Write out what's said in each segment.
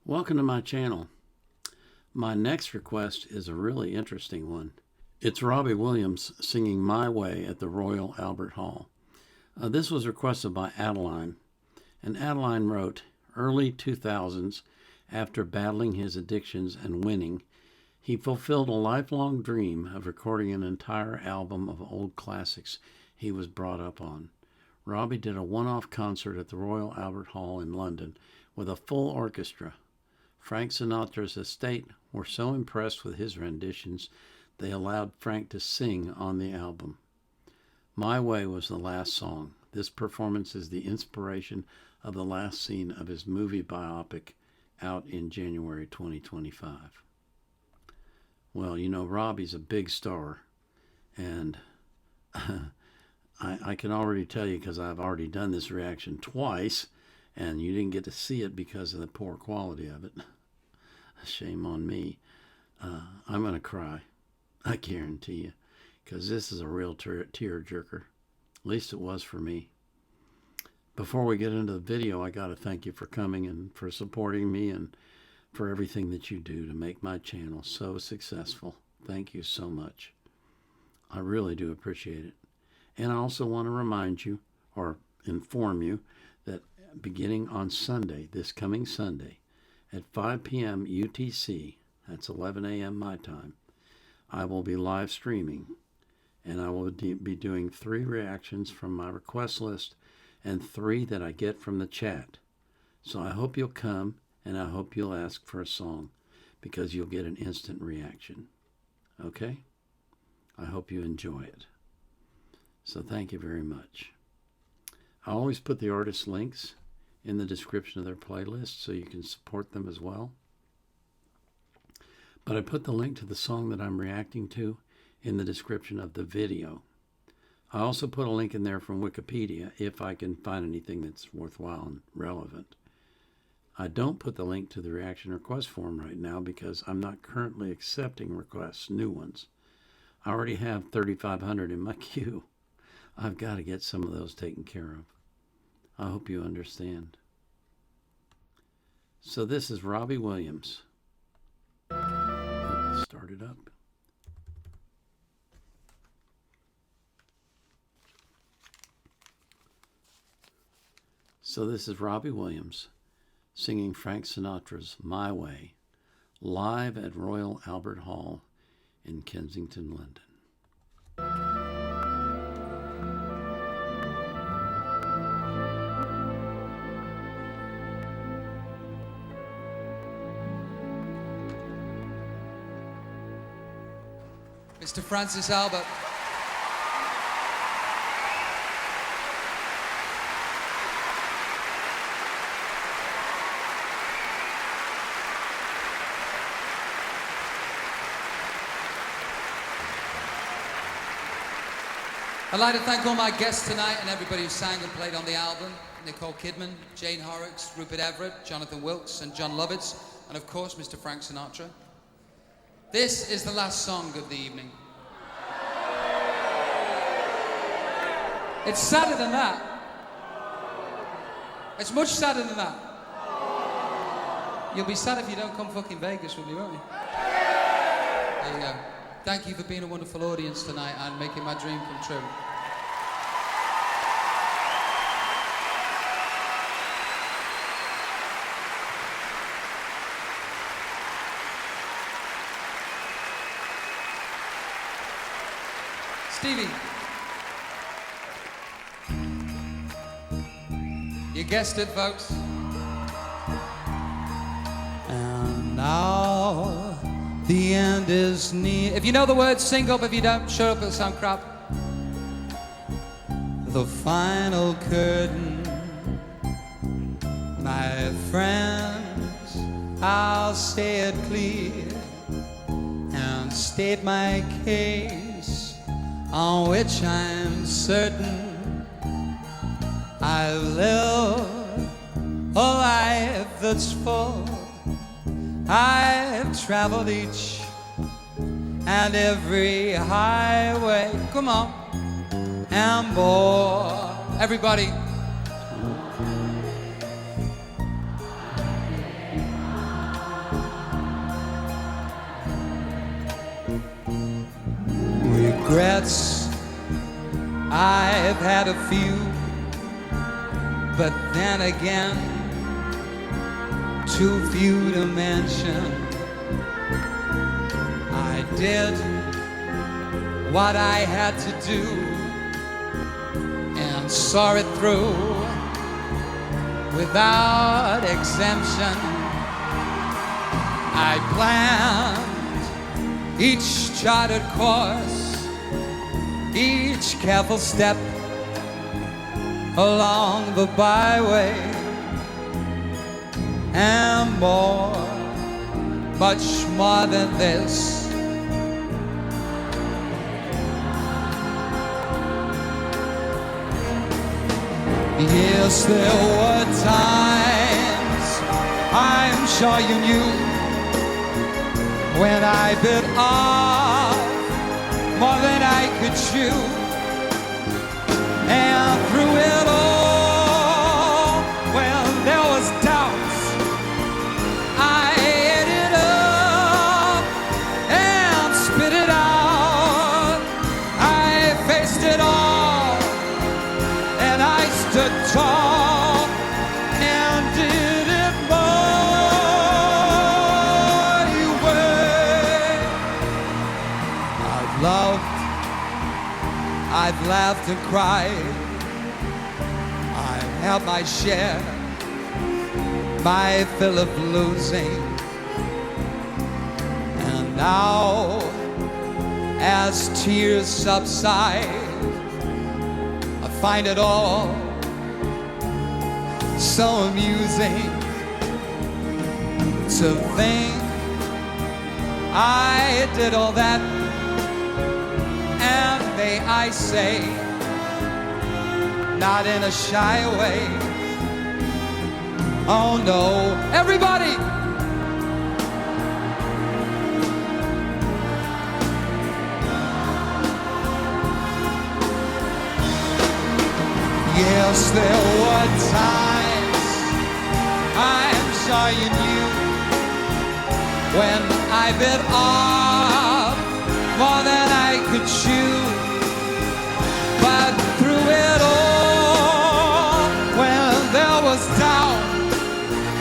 Welcome to my channel. My next request is a really interesting one. It's Robbie Williams singing My Way at the Royal Albert Hall. This was requested by Adeline, and Adeline wrote, early 2000s, after battling his addictions and winning, he fulfilled a lifelong dream of recording an entire album of old classics he was brought up on. Robbie did a one-off concert at the Royal Albert Hall in London with a full orchestra. Frank Sinatra's estate were so impressed with his renditions, they allowed Frank to sing on the album. My Way was the last song. This performance is the inspiration of the last scene of his movie biopic out in January 2025. Well, you know, Robbie's a big star, and I can already tell you, because I've already done this reaction twice, and you didn't get to see it because of the poor quality of it. Shame on me. I'm going to cry. I guarantee you. Because this is a real tear jerker. At least it was for me. Before we get into the video, I got to thank you for coming and for supporting me and for everything that you do to make my channel so successful. Thank you so much. I really do appreciate it. And I also want to remind you, or inform you, that beginning on Sunday, this coming Sunday, at 5 p.m. UTC, that's 11 a.m. my time, I will be live streaming, and I will be doing 3 reactions from my request list and 3 that I get from the chat. So I hope you'll come, and I hope you'll ask for a song, because you'll get an instant reaction. Okay? I hope you enjoy it. So thank you very much. I always put the artist links in the description of their playlist so you can support them as well. But I put the link to the song that I'm reacting to in the description of the video. I also put a link in there from Wikipedia if I can find anything that's worthwhile and relevant. I don't put the link to the reaction request form right now because I'm not currently accepting requests, new ones. I already have 3,500 in my queue. I've got to get some of those taken care of. I hope you understand. So this is Robbie Williams. Start it up. So this is Robbie Williams singing Frank Sinatra's My Way live at Royal Albert Hall in Kensington, London. Mr. Francis Albert. I'd like to thank all my guests tonight and everybody who sang and played on the album. Nicole Kidman, Jane Horrocks, Rupert Everett, Jonathan Wilkes and John Lovitz, and of course Mr. Frank Sinatra. This is the last song of the evening. It's sadder than that. It's much sadder than that. You'll be sad if you don't come fucking Vegas with me, won't you? There you go. Thank you for being a wonderful audience tonight and making my dream come true. Stevie. You guessed it, folks. And now the end is near. If you know the words, sing up. If you don't, shut up, it'll sound crap. The final curtain. My friends, I'll say it clear and state my case, on which I'm certain I've lived a life that's full. I've traveled each and every highway, come on, and bore. Everybody. Regrets, I've had a few, but then again, too few to mention. I did what I had to do and saw it through without exemption. I planned each charted course, each careful step along the byway, and more, much more than this. Yes, there were times, I'm sure you knew, when I bit off more than I could chew. And through it all, when there was doubts, I ate it up and spit it out. I faced it all, and I stood tall and did it my way. I've loved, I've laughed and cried, I've had my share, my fill of losing. And now, as tears subside, I find it all so amusing to think I did all that. And may I say, not in a shy way, oh no, everybody! Yes, there were times, I'm sure you knew, when I bit off more than I could chew. But through it all, when there was doubt,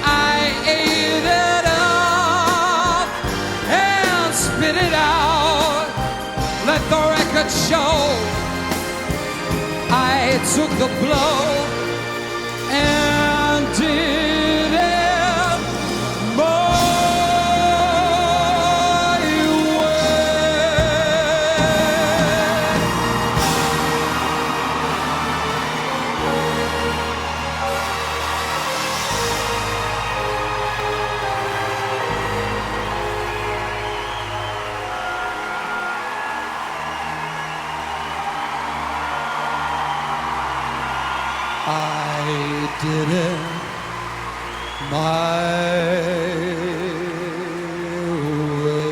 I ate it up and spit it out. Let the record show I took the blow and did it my I did it my way.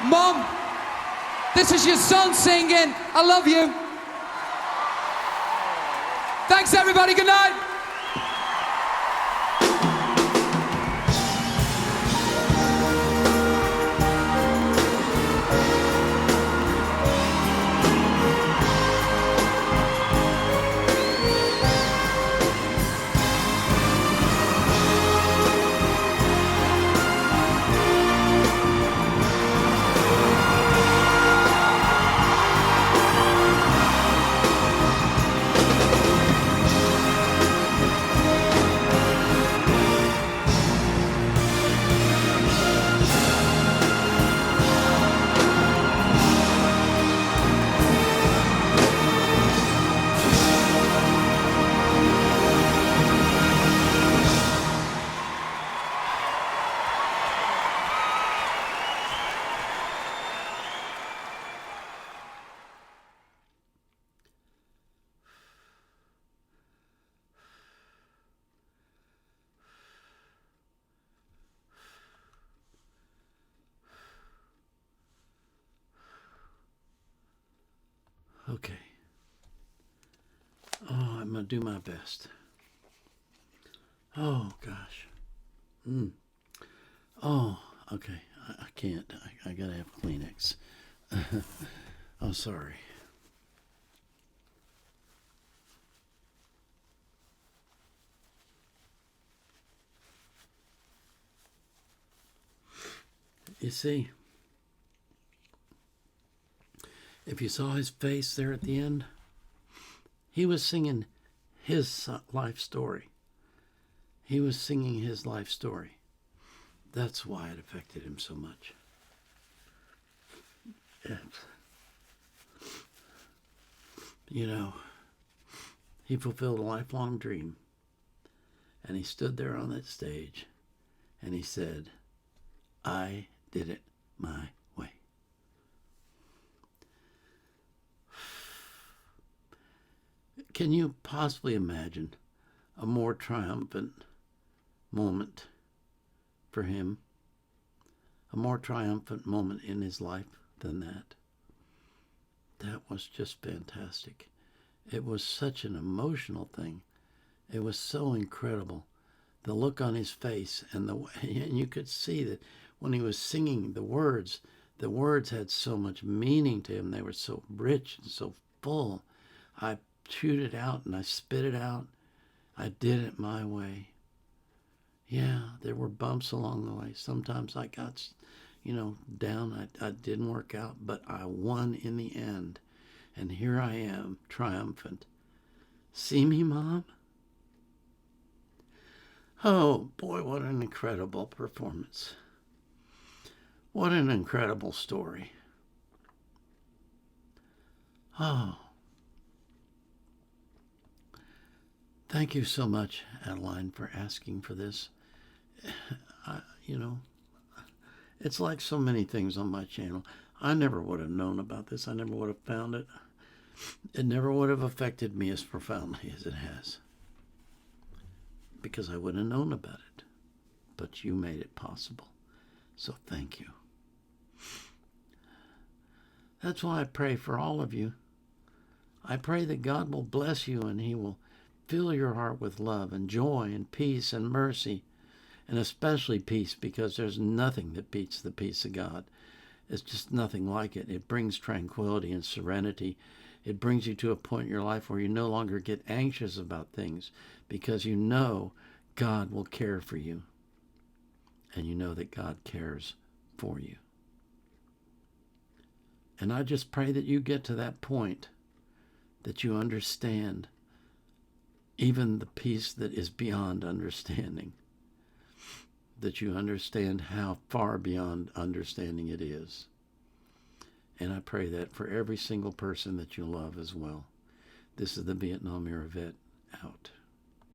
Mom, this is your son singing. I love you. Thanks, everybody. Good night. Okay. Oh, I'm going to do my best. Oh, gosh. Oh, okay. I can't. I got to have Kleenex. Oh, sorry. You see, if you saw his face there at the end, he was singing his life story. He was singing his life story. That's why it affected him so much. You know, he fulfilled a lifelong dream. And he stood there on that stage and he said, I did it my way. Can you possibly imagine a more triumphant moment for him? A more triumphant moment in his life than that? That was just fantastic. It was such an emotional thing. It was so incredible. The look on his face and you could see that when he was singing the words had so much meaning to him. They were so rich and so full. I chewed it out and I spit it out. I did it my way. Yeah, there were bumps along the way. Sometimes I got, down. I didn't work out, but I won in the end. And here I am, triumphant. See me, Mom? Oh, boy, what an incredible performance. What an incredible story. Oh. Thank you so much, Adeline, for asking for this. It's like so many things on my channel. I never would have known about this. I never would have found it. It never would have affected me as profoundly as it has. Because I wouldn't have known about it. But you made it possible. So thank you. That's why I pray for all of you. I pray that God will bless you and He will fill your heart with love and joy and peace and mercy, and especially peace, because there's nothing that beats the peace of God. It's just nothing like it. It brings tranquility and serenity. It brings you to a point in your life where you no longer get anxious about things because you know God will care for you, and you know that God cares for you. And I just pray that you get to that point that you understand even the peace that is beyond understanding, that you understand how far beyond understanding it is. And I pray that for every single person that you love as well. This is the Vietnam Era Vet out.